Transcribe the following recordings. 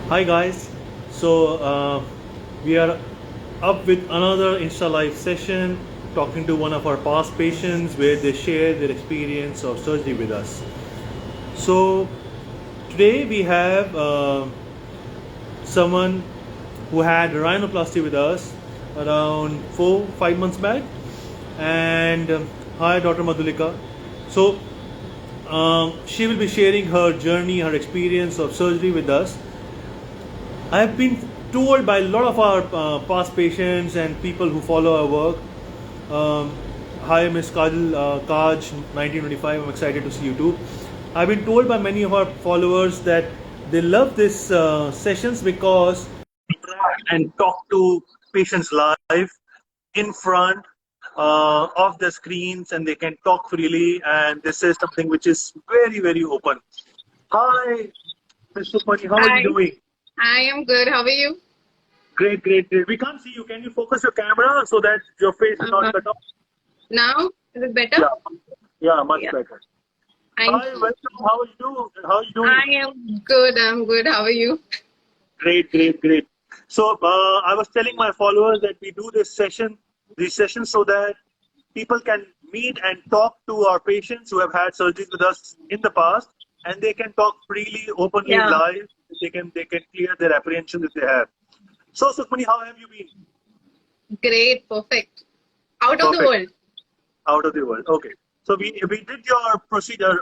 Hi guys, so we are up with another Insta Live session talking to one of our past patients where they share their experience of surgery with us. So today we have someone who had rhinoplasty with us around 4-5 months back, and hi Dr. Madhulika. So she will be sharing her journey, her experience of surgery with us. I have been told by a lot of our past patients and people who follow our work. Um, Hi, Miss Kajal, Kaj 1925. I'm excited to see you too. I've been told by many of our followers that they love these sessions because and talk to patients live in front of the screens, and they can talk freely. And this is something which is very open. Hi, Miss Sukhmani, how are you Hi, doing? I am good. How are you? Great. We can't see you. Can you focus your camera so that your face is not Uh, cut off? Now, is it better? Yeah, yeah, much Yeah, better. thank Hi, you. welcome. How are you doing? How are you I doing? am good. I'm good. How are you? Great. So I was telling my followers that we do these sessions so that people can meet and talk to our patients who have had surgeries with us in the past, and they can talk freely, openly, Yeah, live. They can clear their apprehensions if they have. So Sukhmani, how have you been? great. Perfect. Out of the Perfect. world. Out of the world. Okay. So we did your procedure.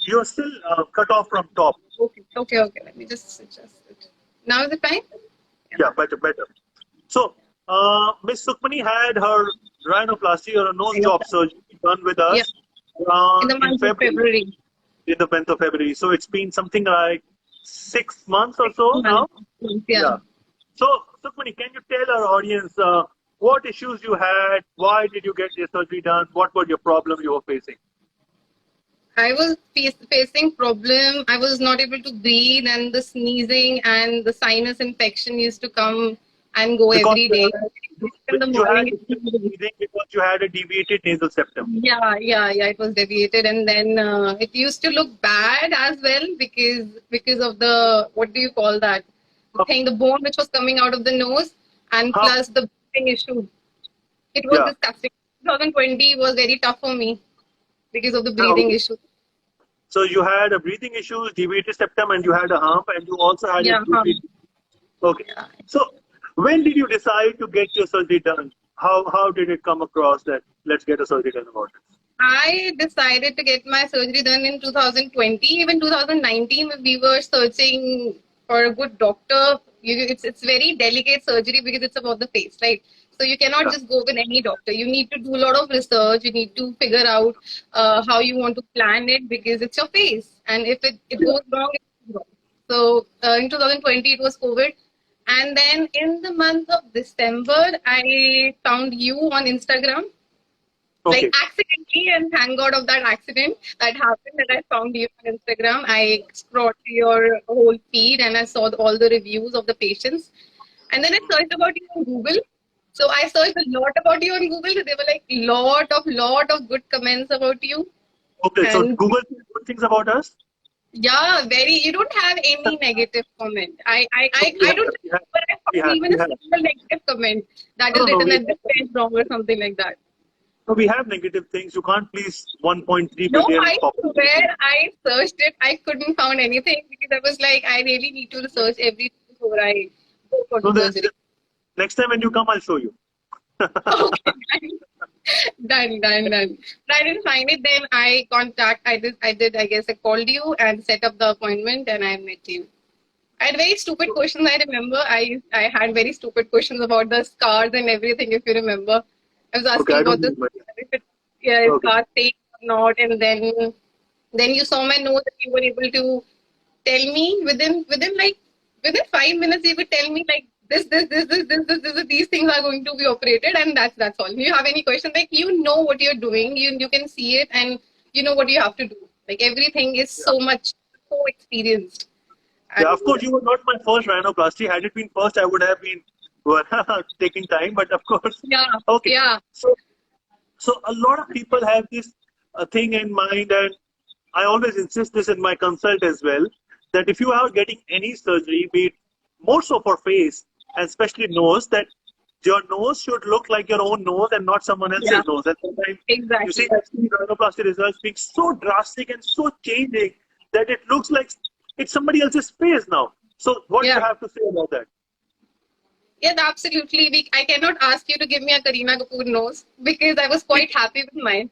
You're still cut off from top. Okay. Let me just adjust it. Now is it fine? Yeah. Yeah, better. So Miss Sukhmani had her rhinoplasty or a nose Kind of job that. surgery done with Yeah, us in the in month of February, February. in the month of February. So it's been something like 6 months or so now. Month. Yeah. Yeah. So Sukhmani, can you tell our audience what issues you had? Why did you get your surgery done? What were your problems you were facing? I was facing problem. I was not able to breathe, and the sneezing and the sinus infection used to come and go Because every day. In the you had morning, difficulty breathing because you had a deviated nasal septum. yeah. It was deviated, and then it used to look bad as well because of the, what do you call that? The Uh, thing, the bone which was coming out of the nose, and Huh? plus the breathing issue. It was Yeah. disgusting. 2020 was very tough for me because of the breathing Okay. issue. So you had a breathing issues, deviated septum, and you had a hump, and you also had a Yeah, deviated. Okay. So when did you decide to get your surgery done? How did it come across that let's get a surgery done about it? I decided to get my surgery done in 2020. Even 2019, we were searching for a good doctor. It's very delicate surgery because it's about the face, right? So you cannot Yeah. just go with any doctor. You need to do a lot of research. You need to figure out how you want to plan it because it's your face, and if it Yeah. goes wrong, it goes wrong. So in 2020, it was COVID. And then in the month of December, I found you on Instagram, like Okay. accidentally, and thank God of that accident that happened, that I found you on Instagram. I scrolled through your whole feed and I saw all the reviews of the patients, and then I searched about you on Google. So I searched a lot about you on Google. There were like lot of good comments about you. Okay. So And Google says good things about us. yeah, very, you don't have any negative comment. I I No, I, we I have. don't remember I We found have. even We a have. single negative comment that is No. written We that this is wrong or something like that. no, we have negative things. You can't please 1.3 No, billion I population. swear I searched it. I couldn't find anything because I was like, I really need to research everything before I go for So the surgery. next time when you come, I'll show you. Okay, done. I didn't find it. Then I guess I called you and set up the appointment, and I met you. I had very stupid questions. I remember I had very stupid questions about the scars and everything. If you remember, I was Okay, asking I don't about this. remember. If it, yeah, is Okay. scar safe or not? And then you saw my nose, and you were able to tell me within 5 minutes. You could tell me like this, these things are going to be operated, and that's all. If you have any question, like, you know what you're doing, you can see it, and you know what you have to do. Like, everything is Yeah. so experienced. Yeah, of And course, you were not my first rhinoplasty. Had it been first, I would have been well, taking time. But of course, yeah, okay. yeah, So, so a lot of people have this thing in mind, and I always insist this in my consult as well, that if you are getting any surgery, be it more so for face, and especially nose, that your nose should look like your own nose and not someone else's Yeah, nose. And sometimes you see, exactly. I've seen rhinoplasty results being so drastic and so changing that it looks like it's somebody else's face now. So what do you Yeah. have to say about that? Yeah, absolutely. I cannot ask you to give me a Kareena Kapoor nose because I was quite happy with mine.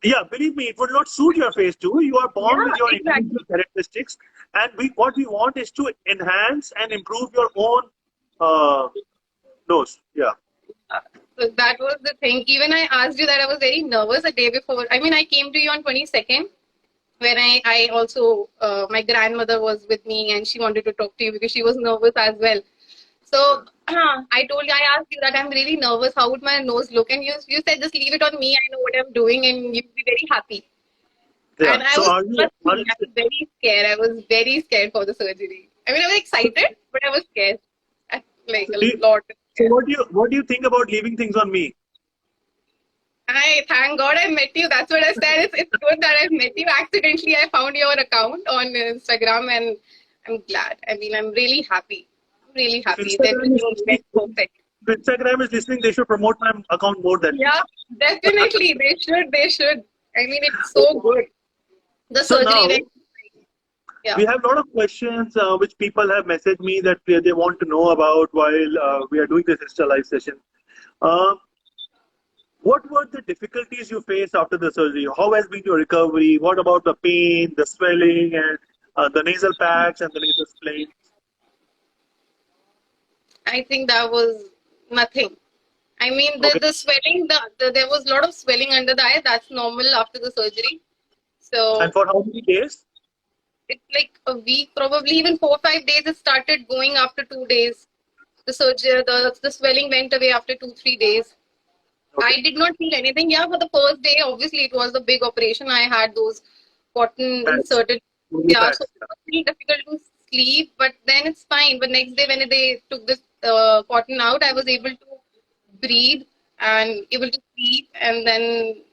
Yeah, believe me, it will not suit your face too. You are born with Yeah, your exactly. individual characteristics, and what we want is to enhance and improve your own uh, nose. Yeah. So that was the thing. Even I asked you that I was very nervous a day before. I mean, I came to you on 22nd when I also, my grandmother was with me and she wanted to talk to you because she was nervous as well. So I asked you that I'm really nervous. How would my nose look? And you said just leave it on me. I know what I'm doing, and you'll be very happy. Yeah. And I So was, are you? trust me, I was very scared. I was very scared for the surgery. I mean, I was excited, but I was scared. Like So, a lot. so Scared. what do you think about leaving things on me? I thank God I met you. That's what I said. It's good that I met you. Accidentally, I found your account on Instagram, and I'm glad. I mean, I'm really happy. I'm really If happy that Instagram is you listening, went perfect. if Instagram is listening, they should promote my account more than me. Yeah, definitely. They should. They should. I mean, it's so good. The So surgery now went. Yeah. we have a lot of questions which people have messaged me that they want to know about while we are doing this Insta live session. Uh, what were the difficulties you faced after the surgery? How has been your recovery? What about the pain, the swelling, and the nasal packs and the nasal spleen? I think that was nothing. I mean, Okay. the swelling, there was a lot of swelling under the eye. That's normal after the surgery. And So for how many days? it's like a week, probably even 4 or 5 days. It started going after 2 days. The surgery, the swelling went away after 2 3 days. Okay. I did not feel anything. Yeah, for the first day, obviously it was a big operation. I had those cotton Pads. inserted. Only Yeah, so pads. it was really difficult to sleep. But then it's fine. But next day when they took this cotton out, I was able to breathe and able to sleep. And then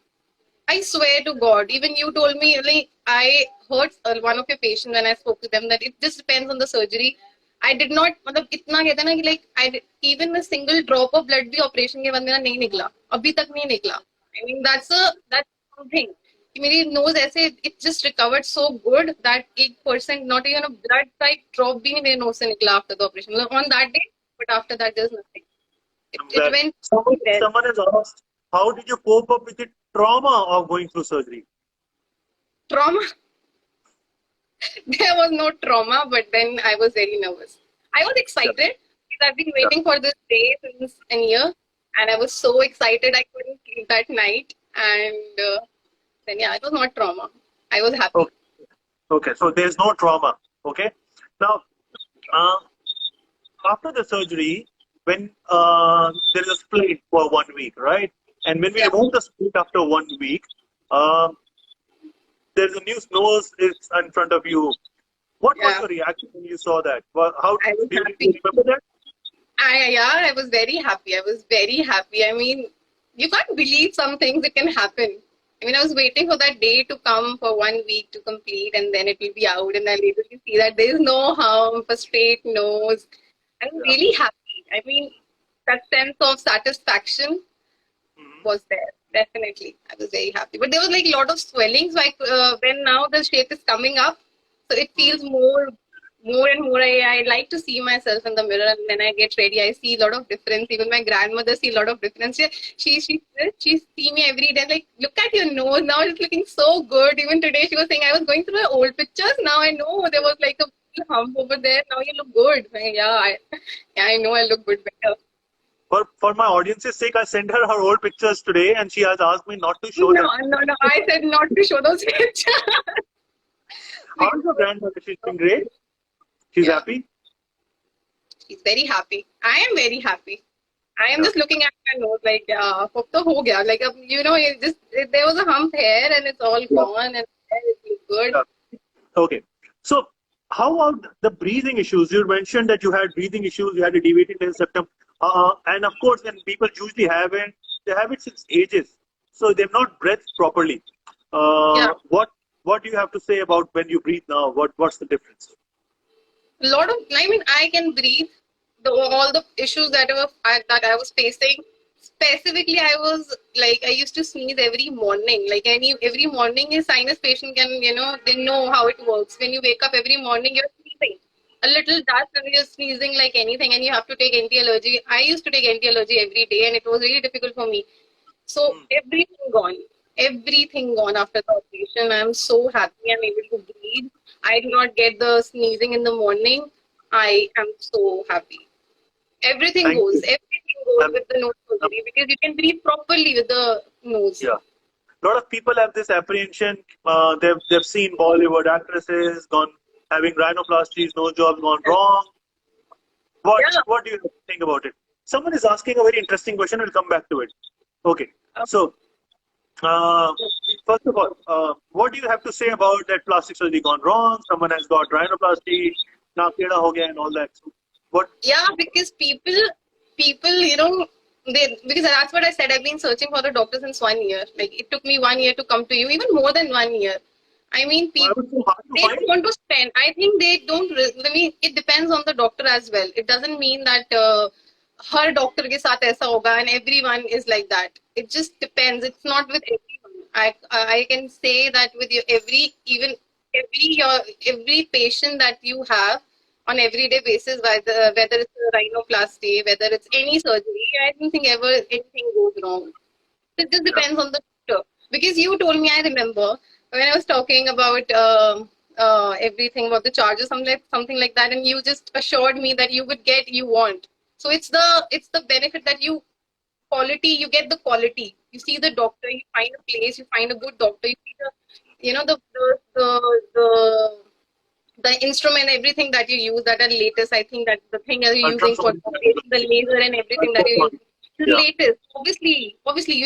I swear to God, even you told me, like, I heard one of your patients when I spoke to them that it just depends on the surgery. I did not, मतलब इतना कहते हैं ना कि like even a single drop of blood भी operation के बाद मेरा नहीं निकला, अभी तक नहीं निकला. I mean that's something. कि मेरी nose ऐसे it just recovered so good that 1% not even a blood type drop भी नहीं मेरे nose से निकला after the operation. मतलब on that day, but after that there's nothing. I'm It glad. went well. Someone has asked, how did you cope up with the trauma of going through surgery? Trauma. There was no trauma, but then I was very nervous. I was Yeah. excited because I've been Yeah. waiting for this day since a year, and I was so excited I couldn't sleep that night. And then, yeah, it was not trauma. I was happy. Okay. Okay. So there's no trauma. Okay. Now, uh, after the surgery, when there is a splint for 1 week, right? And when we Yeah, remove the splint after 1 week, um, there's a new nose is in front of you. What was yeah, your reaction when you saw that? How I was do you happy. remember that? I was very happy. I was very happy. I mean, you can't believe some things that can happen. I mean, I was waiting for that day to come for 1 week to complete, and then it will be out, and I'll able to see that there is no harm for straight nose. I'm Yeah. really happy. I mean, that sense of satisfaction Mhm. was there. Definitely, I was very happy. But there was like a lot of swelling. So when now the shape is coming up, so it feels more and more. I like to see myself in the mirror, and when I get ready, I see a lot of difference. Even my grandmother see a lot of difference. She see me every day. Like, look at your nose now; it's looking so good. Even today, she was saying I was going through her old pictures. Now I know there was like a hump over there. Now you look good. Yeah, I know I look good better. For my audience's sake, I sent her old pictures today, and she has asked me not to show No, them. no. I said not to show those pictures. How is your grandmother? She's doing great. She's Yeah, happy. she's very happy. I am very happy. I am Yeah. just looking at my nose like, yeah, अब तो हो गया. Like, there was a hump here and it's all Yeah. gone and it looks good. Yeah. Okay. So, how about the breathing issues? You mentioned that you had breathing issues. You had a deviating nasal septum, and of course, when people usually have it, they have it since ages, so they've not breathed properly. Yeah. What do you have to say about when you breathe now? What's the difference? lot of, I mean, I can breathe. All the issues that I was facing, specifically, I was like, I used to sneeze every morning. Like every morning, a sinus patient can, they know how it works. When you wake up every morning, you're sneezing. A little dust and you're sneezing like anything, and you have to take anti-allergy. I used to take anti-allergy every day, and it was really difficult for me. So everything gone. Everything gone after the operation. I'm so happy I'm able to breathe. I do not get the sneezing in the morning. I am so happy. Everything Thank goes. you. Everything goes Um, with the nose um, surgery because you can breathe properly with the nose. yeah. A lot of people have this apprehension. They've seen Bollywood actresses gone having rhinoplasties, nose jobs gone wrong. Yeah. What do you think about it? Someone is asking a very interesting question. We'll come back to it. Okay. So, uh, first of all, what do you have to say about that plastic surgery gone wrong? Someone has got rhinoplasty, naak teda ho gaya, and all that. So what? Yeah, because people, because that's what I said. I've been searching for the doctor since 1 year. Like it took me 1 year to come to you, even more than 1 year. I mean, Why people was it so hard to they don't find? want to spend. I think they don't. I mean, it depends on the doctor as well. It doesn't mean that her doctor ke saath aisa hoga and everyone is like that. It just depends. It's not with everyone. I can say that with your every patient that you have on everyday basis, whether it's a rhinoplasty, whether it's any surgery, I don't think ever anything goes wrong. It just Yeah. depends on the doctor. Because you told me, I remember when I was talking about everything about the charges, something like that, and you just assured me that you would get you want. So it's the benefit that you get the quality. You see the doctor, you find a place, you find a good doctor, you see the you know the instrument, everything that you use that are latest. I think that the thing that you're using for Ultrasonic. the laser and everything that you're Ultrasonic. using, the Yeah. latest. Obviously,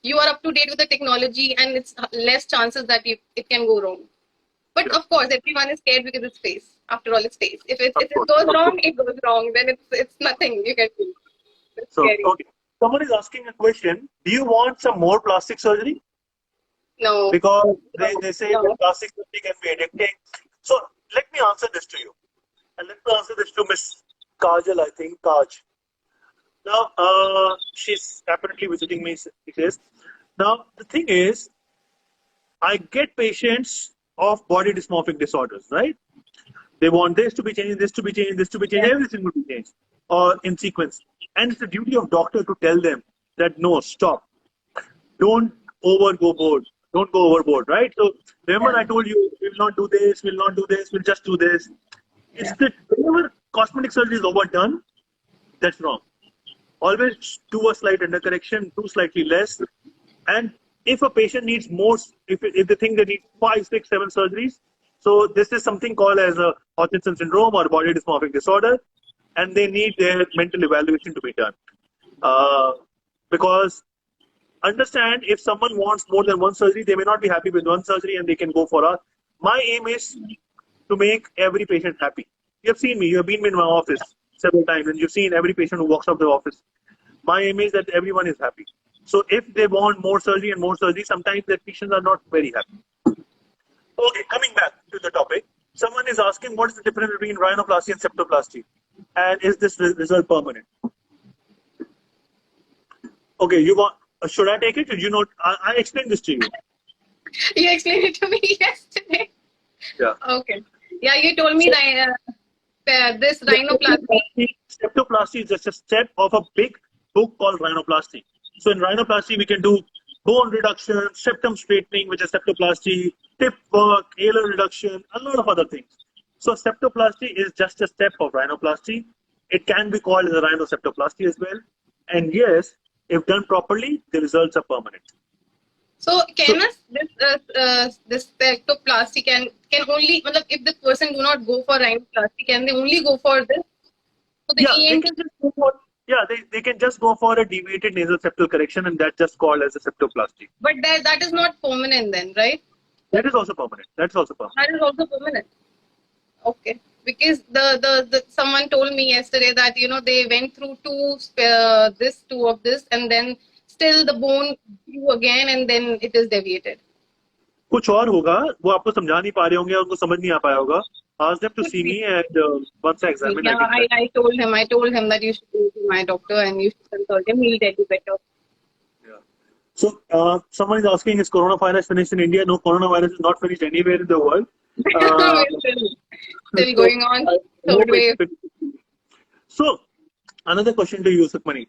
you are up to date with the technology, and it's less chances that it can go wrong. But Yeah. of course, everyone is scared because it's face. After all, it's face. Of If it course. goes Of course. wrong, it goes wrong. Then it's nothing you can do. It's So, scary. okay. Someone is asking a question. Do you want some more plastic surgery? No, Because no, they say that no. plastic surgery can be addicting. So, let me answer this to you. And let me answer this to Miss Kajal, I think, Kaj. Now, she's apparently visiting me, it is. Now, the thing is, I get patients of body dysmorphic disorders, right? They want this to be changed, this to be changed, this to be changed, Yeah, everything will be changed or in sequence. And it's the duty of doctor to tell them that no, stop, don't don't go overboard, right? So remember, yeah, I told you we'll not do this, we'll not do this, we'll just do this. It's yeah. that whenever cosmetic surgery is overdone, that's wrong. Always do a slight undercorrection, do slightly less. And if a patient needs more, if they think they need 5, 6, 7 surgeries, so this is something called as a Hutchinson syndrome or body dysmorphic disorder, and they need their mental evaluation to be done. Uh, because understand, if someone wants more than one surgery, they may not be happy with one surgery and they can go for a. My aim is to make every patient happy. You have seen me, you have been in my office several times, and you've seen every patient who walks out of the office. My aim is that everyone is happy. So if they want more surgery, sometimes their patients are not very happy. Okay, coming back to the topic. Someone is asking what is the difference between rhinoplasty and septoplasty? And is this result permanent? Okay, you want, should I take it? Did you know? I explained this to you. You explained it to me yesterday. Yeah. Okay. Yeah, you told me So, that this yeah, rhinoplasty. septoplasty is just a step of a big book called rhinoplasty. So in rhinoplasty, we can do bone reduction, septum straightening, which is septoplasty, tip work, hair reduction, a lot of other things. So septoplasty is just a step of rhinoplasty. It can be called as a rhinoseptoplasty as well. And yes, if done properly, the results are permanent. So So can us this septoplasty can only, matlab, if the person do not go for rhinoplasty, can they only go for this? So the yeah, they aim can is, just go for they can just go for a deviated nasal septal correction, and that's just called as a septoplasty. but that is not permanent then, right? That is also permanent. That's also permanent. That is also permanent. Okay. Because the someone told me yesterday that they went through two of this, and then still the bone grew again, and then it is deviated. कुछ और होगा, वो आपको समझा नहीं पा रहे होंगे, उनको समझ नहीं आ पाया होगा. Ask them to see me, and once I examine, I Yeah, get back. I told him that you should go to my doctor and you should consult him. He'll tell you better. Yeah. So, someone is asking, is coronavirus finished in India? No, coronavirus is not finished anywhere in the world. Uh, We're still so, going on. I Third hope wave. it's finished. So, another question to you, Sukhmani.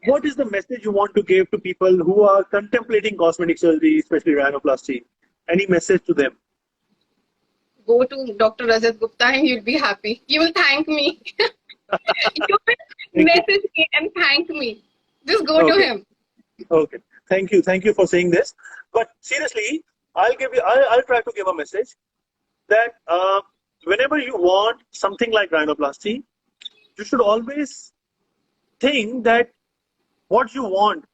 What is the message you want to give to people who are contemplating cosmetic surgery, especially rhinoplasty? Any message to them? Go to Dr. Rajat Gupta and you'll be happy. You will thank me. You will Thank you. message me and thank me. Just go to Okay. him. Okay. Thank you for saying this. But seriously, I'll try to give a message that whenever you want something like rhinoplasty, you should always think that what you want.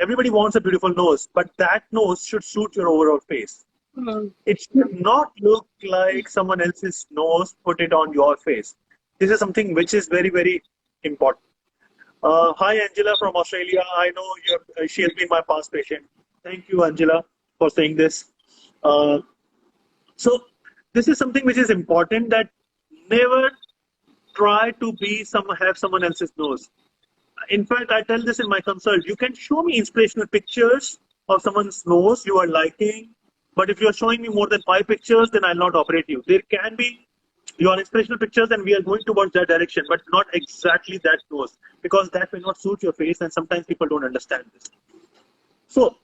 Everybody wants a beautiful nose, but that nose should suit your overall face. Hmm. It should not look like someone else's nose put it on your face. This is something which is very, very important. Hi, Angela from Australia. I know she has been my past patient. Thank you, Angela, for saying this. Uh, so, this is something which is important, that never try to have someone else's nose. In fact, I tell this in my consult. You can show me inspirational pictures of someone's nose you are liking, but if you are showing me more than 5 pictures, then I'll not operate you. There can be your inspirational pictures, and we are going towards that direction, but not exactly that nose, because that will not suit your face, and sometimes people don't understand this. So,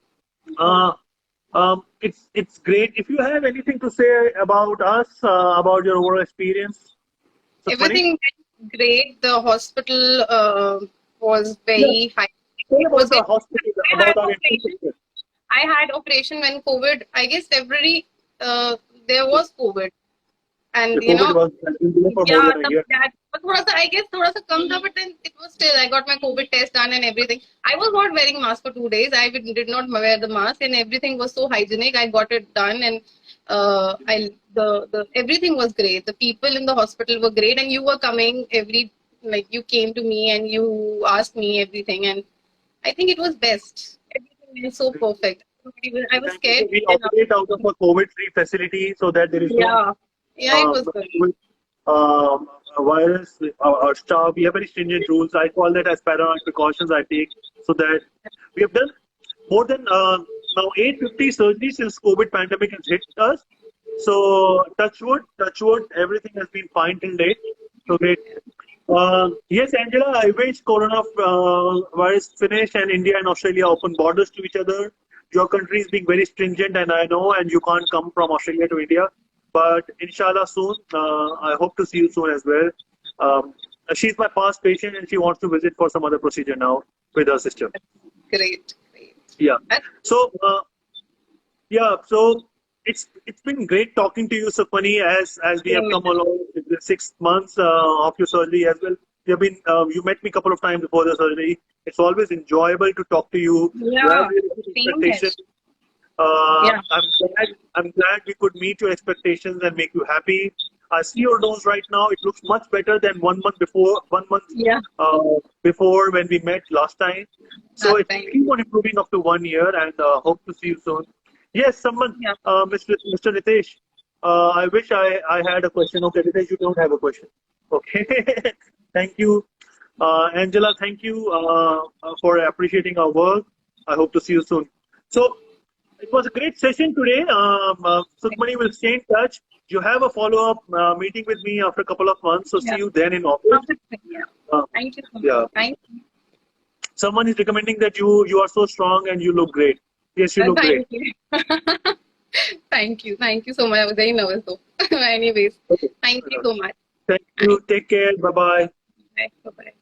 uh, it's great. If you have anything to say about us, about your overall experience, Sukhmani? Everything went great. The hospital was Yeah. very high. Tell It was about the getting, hospital, I had about our operation. infrastructure. I had operation when COVID. I guess February. There was COVID, The and COVID has been there for more yeah, than a year. that but I guess thoda sa kam tha, but then it was still. I got my COVID test done and everything. I was not wearing mask for 2 days. Did not wear the mask, and everything was so hygienic. I got it done, and the everything was great. The people in the hospital were great, and you were coming you came to me and you asked me everything, and I think it was best. Everything was so perfect. I was Thank you. So scared. we operate out of a COVID-free facility, so that there is no Yeah, yeah, it was good. COVID virus. Our staff, we have very stringent rules. I call that as paranoid precautions I take, so that we have done more than now 850 surgeries since COVID pandemic has hit us. So touch wood, everything has been fine till date. So great. Yes, Angela, I wish Corona virus finish and India and Australia open borders to each other. Your country is being very stringent, and I know, and you can't come from Australia to India. But inshallah, soon. I hope to see you soon as well. She's my past patient, and she wants to visit for some other procedure now with her sister. Great. Yeah. So, so it's been great talking to you, Sukhmani, as we have come along in the 6 months of your surgery as well. You met me a couple of times before the surgery. It's always enjoyable to talk to you. You have really good expectations. I'm glad we could meet your expectations and make you happy. I see your nose right now. It looks much better than 1 month before. 1 month before when we met last time. So it's keep on improving up to 1 year, and hope to see you soon. Yes, Mr. Nitesh. I wish I had a question. Okay, Nitesh, you don't have a question. Okay, thank you, Angela. Thank you for appreciating our work. I hope to see you soon. So. It was a great session today. Sukhmani will stay in touch. You have a follow-up meeting with me after a couple of months, so see you then in office. Thank you so much. Thank you. Someone is recommending that you are so strong and you look great. Yes, you look great. Thank you so much. I was very nervous though. Anyways, thank you so much. Thank you. Take care. Bye-bye. Bye. Bye-bye.